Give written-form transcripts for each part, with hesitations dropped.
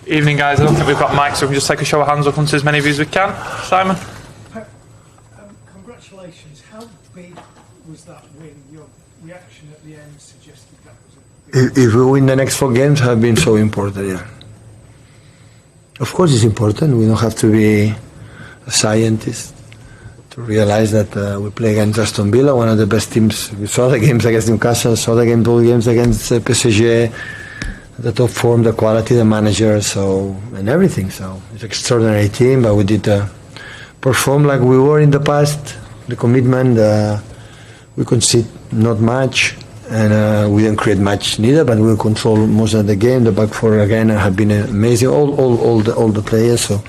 Evening, guys. I don't think we've got mics, so we can just take a show of hands up onto as many of you as we can. Simon? Congratulations. How big was that win? Your reaction at the end suggested that was a big... If we win the next 4 games, have been so important, yeah. Of course it's important. We don't have to be a scientist to realize that we play against Aston Villa, one of the best teams. We saw the games against Newcastle, saw the games against PSG, the top form, the quality, the manager, and everything. So it's an extraordinary team, but we did perform like we were in the past. The commitment, we concede not much, and we didn't create much neither, but we control most of the game. The back four again have been amazing. All the players. So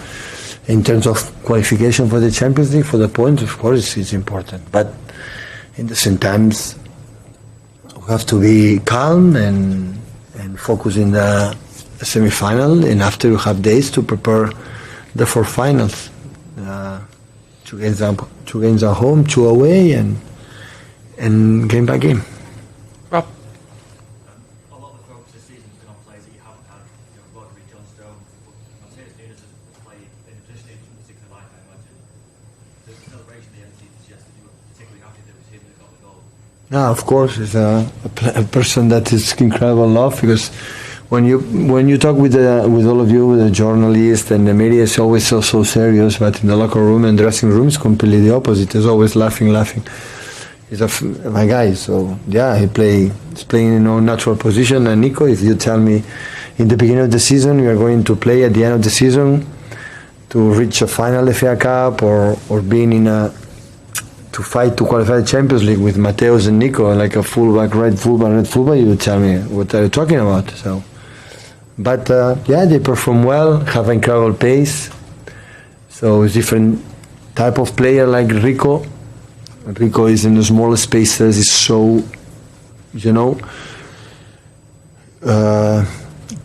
in terms of qualification for the Champions League, for the points, of course, it's important. But in the same times, we have to be calm and focus in the semi-final, and after we have days to prepare the 4 finals. 2 games at home, 2 away, and game by game. Rob? A lot of the focus this season has been on players that you haven't had, Rodri, John Stones, but Matheus Nunes has played in a position in particular life, I imagine. The celebration at the end suggests that you were particularly happy that it was him that got the goal. No, of course, he's a person that is incredible love, because when you talk with all of you, with the journalists and the media, it's always so serious, but in the locker room and dressing room, it's completely the opposite. It's always laughing. He's my guy, so yeah, he's playing in a natural position. And Nico, if you tell me in the beginning of the season we are going to play at the end of the season to reach a final FA Cup or being to fight to qualify the Champions League with Mateus and Nico, like a fullback, right fullback, you would tell me what are you talking about. So, but yeah, they perform well, have incredible pace. So it's different type of player like Rico. Rico is in the smaller spaces, is so,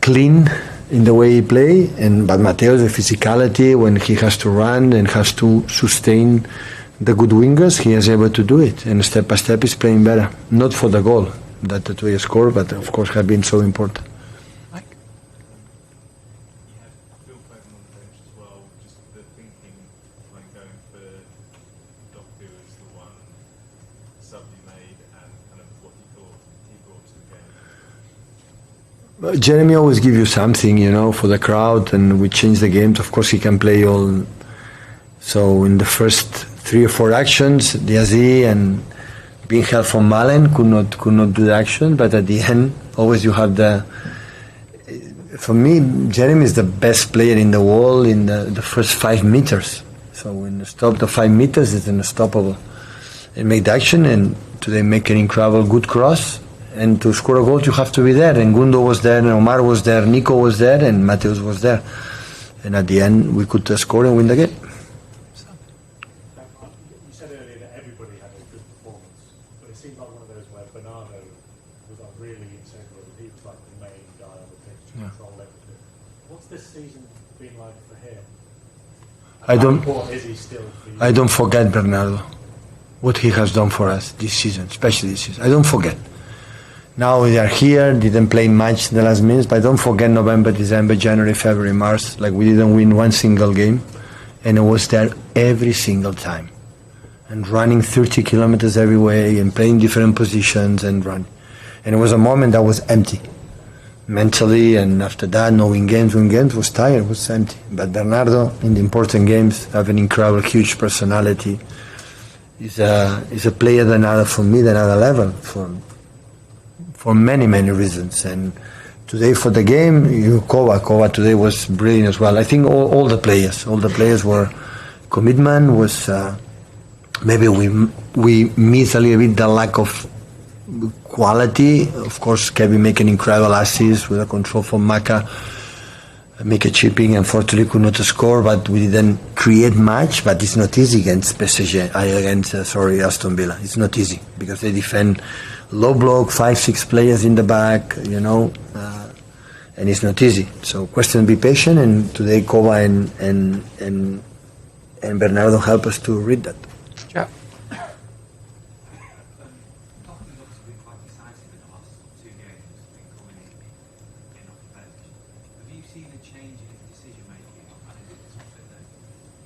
clean in the way he play. But Mateus, the physicality, when he has to run and has to sustain the good wingers, he is able to do it, and step by step he's playing better. Not for the goal that we scored, but of course have been so important. Mike? You had Phil Foden on the bench as well. Just the thinking when going for Doku as the one sub you made, and kind of what you thought he brought to the game. Jeremy always gives you something, for the crowd, and we change the games. Of course, he can play all. So in the first 3 or 4 actions, Diazy and being helped from Malen could not do the action, but at the end, always you have for me, Jeremy is the best player in the world in the first 5 meters. So when you stop the 5 meters, it's unstoppable. And make the action, and today make an incredible good cross, and to score a goal you have to be there, and Gundo was there, and Omar was there, Nico was there, and Mateus was there. And at the end, we could score and win the game. Seemed like one of those where Bernardo was really integral. He was like the main guy on the pitch to control everything. What's this season been like for him? How important is he still for you? I don't forget Bernardo, what he has done for us this season, especially this season. I don't forget. Now we are here, didn't play much in the last minutes, but don't forget November, December, January, February, March. Like we didn't win one single game, and it was there every single time. And running 30 kilometers every way and playing different positions and running. And it was a moment that was empty. Mentally, and after that, win games, was tired, was empty. But Bernardo, in the important games, have an incredible, huge personality. He's a player for me, another level, for many reasons. And today for the game, Kova today was brilliant as well. I think all the players were, commitment was, maybe we miss a little bit the lack of quality. Of course, Kevin make an incredible assist with a control from Maka, make a chipping. Unfortunately, could not score, but we didn't create much. But it's not easy against Aston Villa. It's not easy because they defend low block, 5-6 players in the back, and it's not easy. So, question: be patient. And today, Kova and Bernardo help us to read that. Yeah. Have you seen a change in his decision making? And is it something that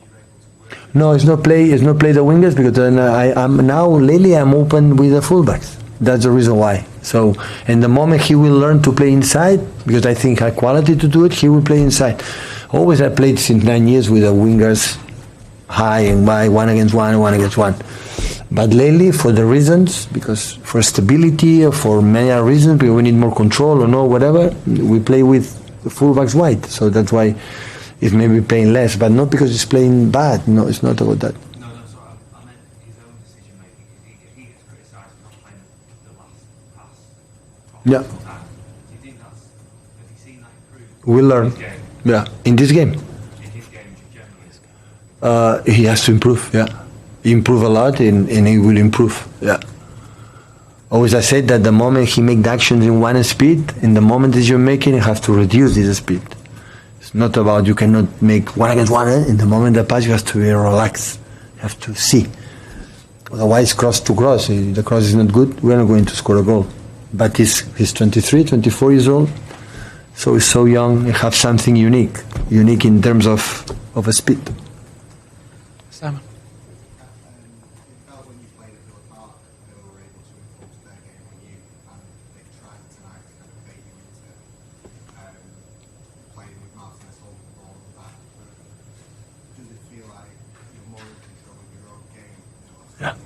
you're able to work with? No, it's not play the wingers because then I'm now lately I'm open with the fullbacks. That's the reason why. So, in the moment he will learn to play inside, because I think had quality to do it, he will play inside. Always I played since 9 years with the wingers high and wide, 1-against-1. But lately, for the reasons, because for stability or for many other reasons, because we need more control or no, whatever, we play with the fullbacks wide. So that's why it's maybe playing less, but not because it's playing bad. No, it's not about that. No, sorry, I meant his own decision making. He gets criticised for not playing the last pass. Yeah. Do you think that's, have you seen that improve? We learn. In this game? Yeah, in this game. In his game generally? He has to improve, yeah. Improve a lot and he will improve, yeah. Always I said that the moment he makes actions in one speed, in the moment that you're making, you have to reduce this speed. It's not about you cannot make 1-against-1. In the moment the pass, you have to be relaxed. You have to see. Otherwise, cross to cross. If the cross is not good, we're not going to score a goal. But he's 23, 24 years old, so he's so young. He has something unique in terms of a speed. Simon. It felt when you played at Villa Park, they were able to enforce their game on you, and they tried tonight to kind of bait you into playing with Martinez holding the ball at the back. But does it feel like you're more in control of your own game? Yeah.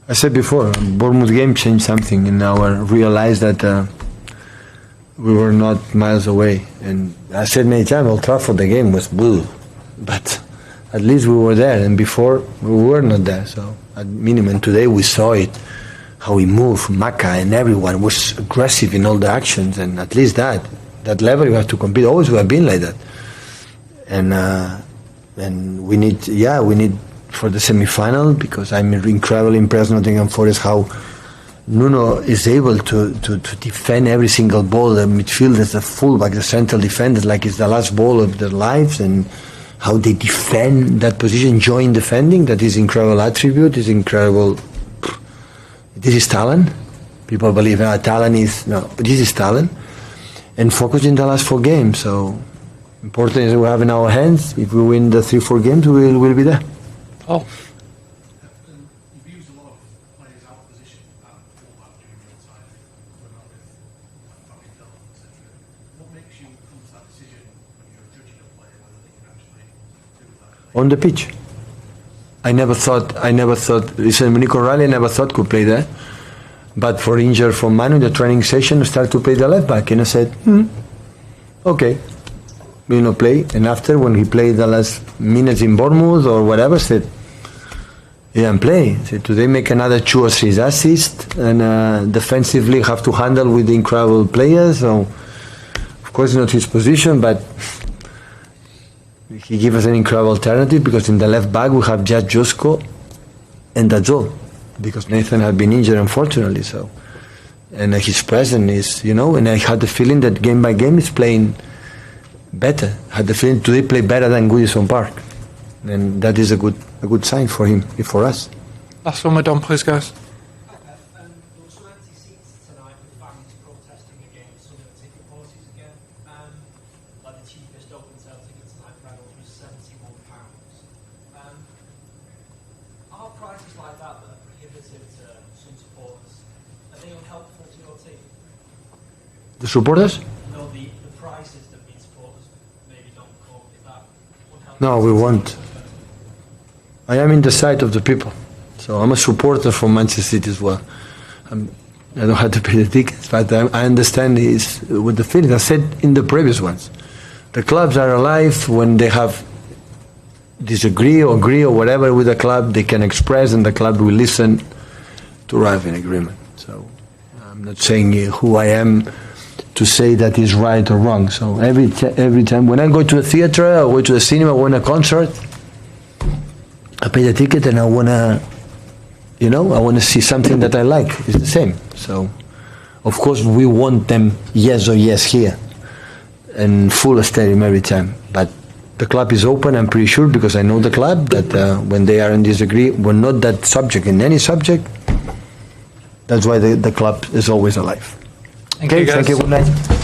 I said before, Bournemouth game changed something, and now I realized that we were not miles away. And I said many times, Old Trafford, the game was blue, but at least we were there, and before we were not there. So at minimum today we saw it, how he moved, Maka and everyone was aggressive in all the actions, and at least that level you have to compete. Always we have been like that, and we need for the semi-final, because I'm incredibly impressed Nottingham Forest how Nuno is able to defend every single ball. The midfielders, the fullback, the central defenders, like it's the last ball of their lives, and how they defend that position, join defending, that is incredible attribute, is incredible. This is talent. People believe talent is, no, but this is talent. And focus in the last 4 games. So important is we have in our hands. If we win the 3-4 games, we'll be there. Oh. You've used a lot of players out of position and fullback during your time when not with Fabian Delph, etc. What makes you come to that decision when you're judging a player whether they can actually do that? On the pitch. I never thought, listen, Nico Riley, I never thought could play there. But for injured from Manu in the training session, I started to play the left back, and I said, okay, play. And after, when he played the last minutes in Bournemouth or whatever, I said, and play. So today make another 2 or 3 assists, and defensively have to handle with the incredible players. So of course not his position, but he gave us an incredible alternative, because in the left back we have just Josko, and that's all. Because Nathan had been injured, unfortunately. So, and his presence is, and I had the feeling that game by game he's playing better. I had the feeling today play better than Goodison Park, and that is a good sign for him, for us. Last one we're done, please, guys. There were some empty seats tonight with fans protesting against some of the ticket policies again. Like the cheapest open sale ticket tonight for adults was £71. Are prices like that are prohibitive to some supporters? Are they unhelpful to your team? The supporters? No, the prices that mean supporters maybe don't come. Is that unhelpful? No, we won't. I am in the side of the people. So I'm a supporter for Manchester City as well. I don't have to pay the tickets, but I understand is with the feeling I said in the previous ones. The clubs are alive when they have disagree or agree or whatever with the club, they can express, and the club will listen to arrive in agreement. So I'm not saying who I am to say that is right or wrong. So every time when I go to a theater or go to the cinema or a concert, I pay the ticket and I wanna see something that I like. It's the same. So of course we want them yes or yes here and full stadium every time. But the club is open, I'm pretty sure, because I know the club, that when they are in disagree, we're not that subject in any subject. That's why the club is always alive. Thank you, guys. Thank you, good night.